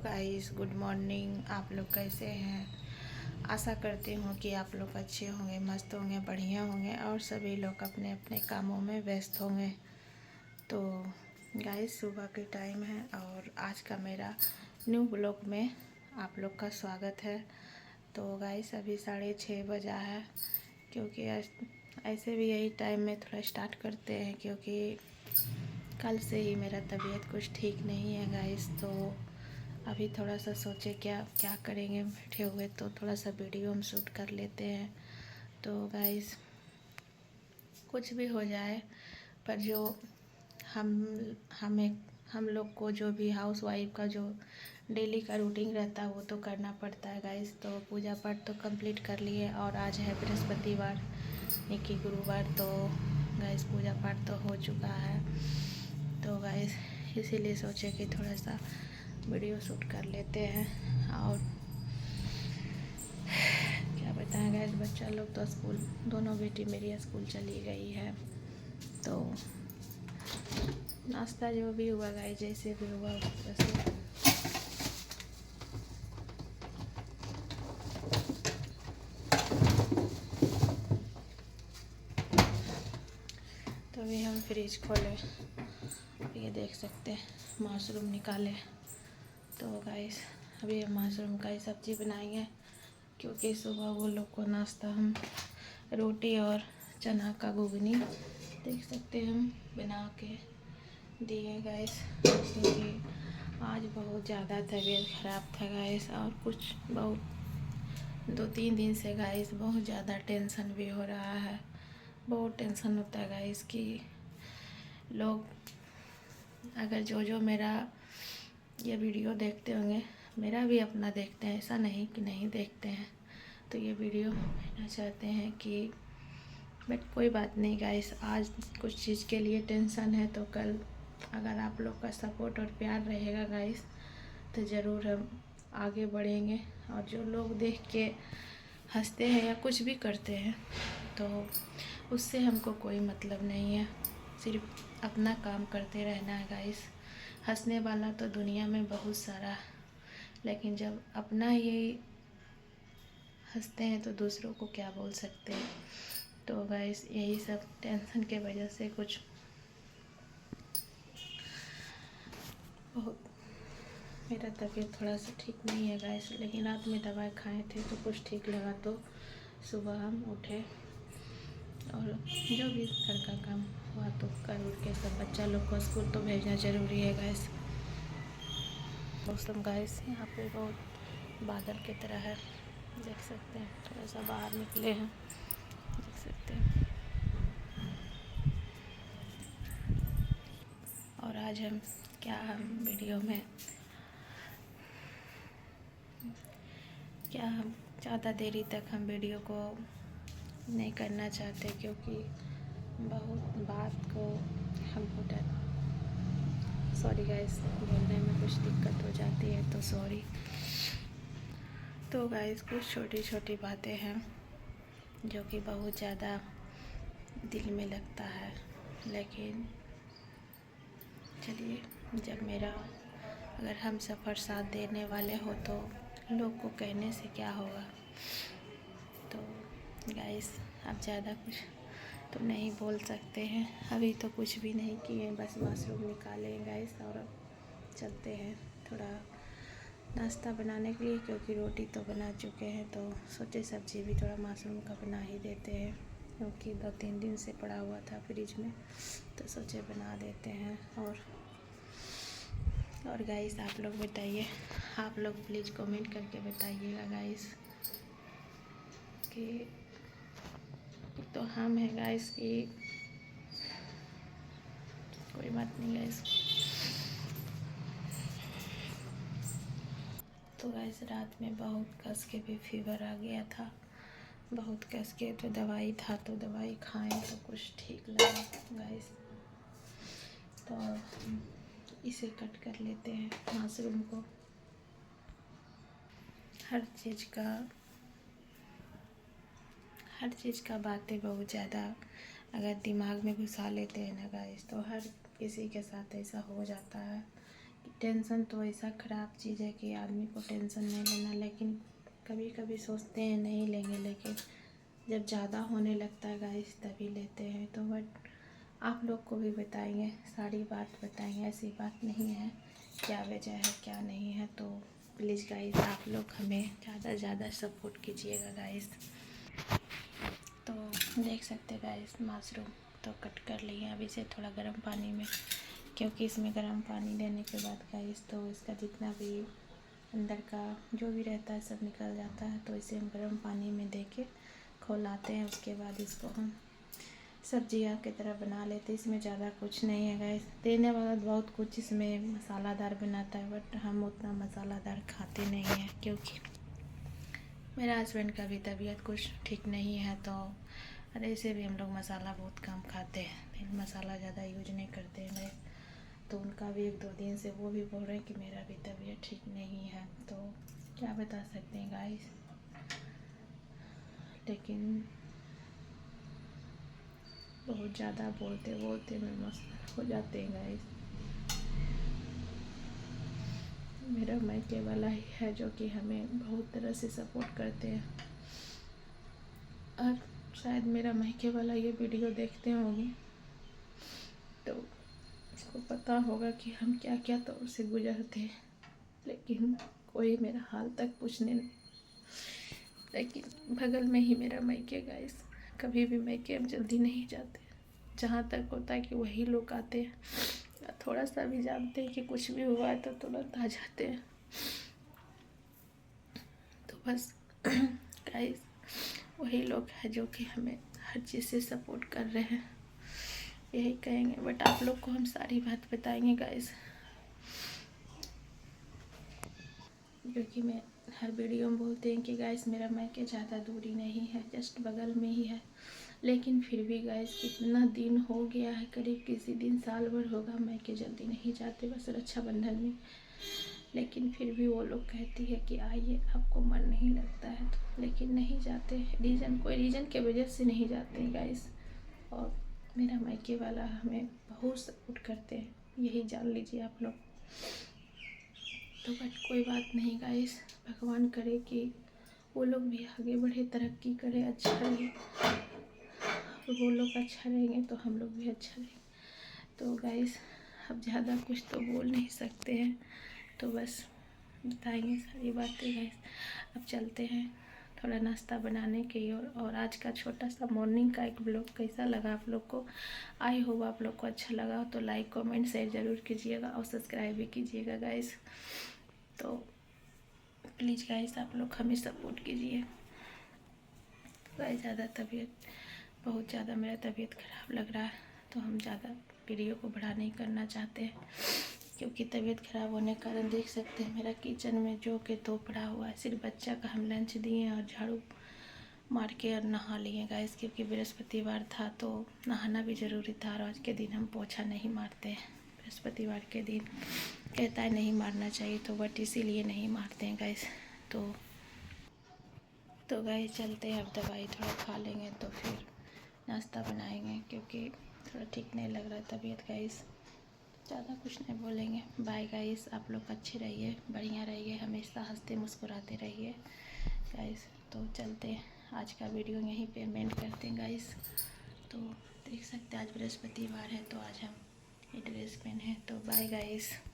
Guys, good morning. आप लोग कैसे हैं? आशा करती हूँ कि आप लोग अच्छे होंगे, मस्त होंगे, बढ़िया होंगे और सभी लोग अपने अपने कामों में व्यस्त होंगे। तो गाइस, सुबह के टाइम है और आज का मेरा न्यू ब्लॉग में आप लोग का स्वागत है। तो गाइस, अभी 6:30 बजा है, क्योंकि ऐसे भी यही टाइम में थोड़ा स्टार्ट करते हैं, क्योंकि कल से ही मेरा तबीयत कुछ ठीक नहीं है गाइस। तो अभी थोड़ा सा सोचे क्या क्या करेंगे, बैठे हुए तो थोड़ा सा वीडियो हम शूट कर लेते हैं। तो गाइस, कुछ भी हो जाए, पर जो हमें हम लोग को जो भी हाउस वाइफ का जो डेली का रूटीन रहता है वो तो करना पड़ता है गाइस। तो पूजा पाठ तो कंप्लीट कर लिए और आज है बृहस्पतिवार, एक ही गुरुवार। तो गाइस, पूजा पाठ तो हो चुका है। तो गाइस, इसीलिए सोचे कि थोड़ा सा वीडियो शूट कर लेते हैं। और क्या बताएं गाइस, बच्चा लोग तो स्कूल, दोनों बेटी मेरी स्कूल चली गई है। तो नाश्ता जो भी हुआ गाइस, जैसे भी हुआ वैसे तो अभी हम फ्रिज खोले, ये देख सकते हैं मशरूम निकाले। तो गाइस, अभी हम मशरूम का ही सब्ज़ी बनाएंगे, क्योंकि सुबह वो लोग को नाश्ता हम रोटी और चना का घुगनी देख सकते हैं हम बना के दिए गाइस, क्योंकि आज बहुत ज़्यादा तबीयत ख़राब था गाइस। और कुछ बहुत 2-3 दिन से गाइस बहुत ज़्यादा टेंशन भी हो रहा है। बहुत टेंशन होता है गाइस कि लोग अगर जो मेरा ये वीडियो देखते होंगे, मेरा भी अपना देखते हैं, ऐसा नहीं कि नहीं देखते हैं, तो ये वीडियो कहना चाहते हैं कि बट कोई बात नहीं गाइस, आज कुछ चीज़ के लिए टेंशन है, तो कल अगर आप लोग का सपोर्ट और प्यार रहेगा गाइस, तो ज़रूर हम आगे बढ़ेंगे। और जो लोग देख के हंसते हैं या कुछ भी करते हैं, तो उससे हमको कोई मतलब नहीं है, सिर्फ अपना काम करते रहना है गाइस। हंसने वाला तो दुनिया में बहुत सारा है, लेकिन जब अपना ही हंसते हैं तो दूसरों को क्या बोल सकते हैं। तो गाइस, यही सब टेंशन के वजह से कुछ बहुत मेरा तबीयत थोड़ा सा ठीक नहीं है गाइस, लेकिन रात में दवाई खाए थे तो कुछ ठीक लगा। तो सुबह हम उठे और जो भी घर का काम हुआ तो कर उठ के सब बच्चा लोग को स्कूल तो भेजना ज़रूरी है गाइस। मौसम गाइस यहाँ पे बहुत बादल की तरह है, देख सकते हैं। थोड़ा सा बाहर निकले हैं, देख सकते हैं। और आज हम वीडियो में हम ज़्यादा देरी तक हम वीडियो को नहीं करना चाहते, क्योंकि बहुत बात को हमको सॉरी गाइस, बोलने में कुछ दिक्कत हो जाती है, तो सॉरी। तो गाइस, कुछ छोटी छोटी बातें हैं जो कि बहुत ज़्यादा दिल में लगता है, लेकिन चलिए, जब मेरा अगर हम सफ़र साथ देने वाले हो तो लोग को कहने से क्या होगा। तो गाइस, अब ज़्यादा कुछ तो नहीं बोल सकते हैं, अभी तो कुछ भी नहीं किए, बस मशरूम निकाले गाइस और अब चलते हैं थोड़ा नाश्ता बनाने के लिए, क्योंकि रोटी तो बना चुके हैं। तो सोचे सब्ज़ी भी थोड़ा मशरूम का बना ही देते हैं, क्योंकि 2-3 दिन से पड़ा हुआ था फ्रिज में, तो सोचे बना देते हैं। और गाइस, आप लोग बताइए, आप लोग प्लीज़ कमेंट करके बताइएगा गाइस कि तो हम हैं गाइस कि कोई बात नहीं गाइस। तो गाइस, रात में बहुत कस के भी फीवर आ गया था, बहुत कस के, तो दवाई था तो दवाई खाएं तो कुछ ठीक लगा गाइस। तो इसे कट कर लेते हैं मशरूम को। हर चीज़ का बातें बहुत ज़्यादा अगर दिमाग में घुसा लेते हैं ना गाइस, तो हर किसी के साथ ऐसा हो जाता है टेंशन तो ऐसा ख़राब चीज़ है कि आदमी को टेंशन नहीं लेना, लेकिन कभी कभी सोचते हैं नहीं लेंगे, लेकिन जब ज़्यादा होने लगता है गाइस तभी लेते हैं। तो बट आप लोग को भी बताएंगे, सारी बात बताएंगे, ऐसी बात नहीं है क्या वजह है क्या नहीं है। तो प्लीज़ गाइस आप लोग हमें ज़्यादा से ज़्यादा सपोर्ट कीजिएगा गाइस। तो देख सकते गाइस मशरूम तो कट कर लिए। अब इसे थोड़ा गर्म पानी में, क्योंकि इसमें गर्म पानी लेने के बाद गाइस तो इसका जितना भी अंदर का जो भी रहता है सब निकल जाता है। तो इसे हम गर्म पानी में दे के खौलाते हैं। उसके बाद इसको हम सब्जियां की तरह बना लेते हैं। इसमें ज़्यादा कुछ नहीं है गाइस, देने वाला बहुत कुछ इसमें मसालादार बनाता है, बट हम उतना मसालादार खाते नहीं हैं क्योंकि मेरा हस्बैंड का भी तबीयत कुछ ठीक नहीं है। तो और ऐसे भी हम लोग मसाला बहुत कम खाते हैं, फिर मसाला ज़्यादा यूज नहीं करते हैं। तो उनका भी 1-2 दिन से वो भी बोल रहे हैं कि मेरा भी तबीयत ठीक नहीं है। तो क्या बता सकते हैं गाइस, लेकिन बहुत ज़्यादा बोलते बोलते में मस्त हो जाते हैं गाइस। मेरा मायके वाला ही है जो कि हमें बहुत तरह से सपोर्ट करते हैं, और शायद मेरा मायके वाला ये वीडियो देखते होंगे तो उसको पता होगा कि हम क्या क्या दौर से गुजरते हैं। लेकिन कोई मेरा हाल तक पूछने नहीं, लेकिन बगल में ही मेरा मायके गाइस, कभी भी मायके हम जल्दी नहीं जाते। जहाँ तक होता है कि वही लोग आते हैं, थोड़ा सा भी जानते हैं कि कुछ भी हुआ है तो तुरंत आ जाते हैं। तो बस गाइस वही लोग हैं जो कि हमें हर चीज़ से सपोर्ट कर रहे हैं, यही कहेंगे। बट आप लोग को हम सारी बात बताएंगे गाइस, क्योंकि मैं हर वीडियो में बोलते हैं कि गाइस मेरा मायके ज़्यादा दूरी नहीं है, जस्ट बगल में ही है। लेकिन फिर भी गाइस कितना दिन हो गया है, करीब किसी दिन साल भर होगा मायके जल्दी नहीं जाते, बस रक्षाबंधन में। लेकिन फिर भी वो लोग कहती है कि आइए, आपको मन नहीं लगता है तो, लेकिन नहीं जाते। रीज़न कोई रीज़न के वजह से नहीं जाते हैं गाइस। और मेरा मायके वाला हमें बहुत सपोर्ट करते हैं, यही जान लीजिए आप लोग। तो बट कोई बात नहीं गाइस, भगवान करे कि वो लोग भी आगे बढ़े, तरक्की करे, अच्छा रहे। वो लोग अच्छा रहेंगे तो हम लोग भी अच्छा रहेंगे। तो गाइस अब ज़्यादा कुछ तो बोल नहीं सकते हैं, तो बस बताएंगे सारी बातें गाइस। अब चलते हैं थोड़ा नाश्ता बनाने की ओर। और आज का छोटा सा मॉर्निंग का एक ब्लॉग कैसा लगा आप लोग को, आई होप आप लोग को अच्छा लगा हो तो लाइक कमेंट शेयर ज़रूर कीजिएगा और सब्सक्राइब भी कीजिएगा गाइस। तो प्लीज़ गाइस आप लोग हमें सपोर्ट कीजिए। गाइस ज़्यादा बहुत ज़्यादा मेरा तबीयत ख़राब लग रहा है, तो हम ज़्यादा वीडियो को बड़ा नहीं करना चाहते हैं, क्योंकि तबीयत ख़राब होने के कारण देख सकते हैं मेरा किचन में जो कि तो पड़ा हुआ है। सिर्फ बच्चा का हम लंच दिए और झाड़ू मार के और नहा लिए गाइस, क्योंकि बृहस्पतिवार था तो नहाना भी ज़रूरी था। और आज के दिन हम पोछा नहीं मारते हैं, बृहस्पतिवार के दिन कहता है नहीं मारना चाहिए, तो बट इसीलिए नहीं मारते हैं गाइस। तो गाइस चलते हैं, अब दवाई थोड़ा खा लेंगे तो फिर नाश्ता बनाएंगे, क्योंकि थोड़ा ठीक नहीं लग रहा है तबीयत गाइस। ज़्यादा कुछ नहीं बोलेंगे। बाय गाइस, आप लोग अच्छे रहिए, बढ़िया रहिए, हमेशा हंसते मुस्कुराते रहिए गाइस। तो चलते हैं, आज का वीडियो यहीं पे एंड करते हैं गाइस। तो देख सकते हैं आज बृहस्पतिवार है तो आज हम ये ड्रेस पहने हैं। तो बाय गाइस।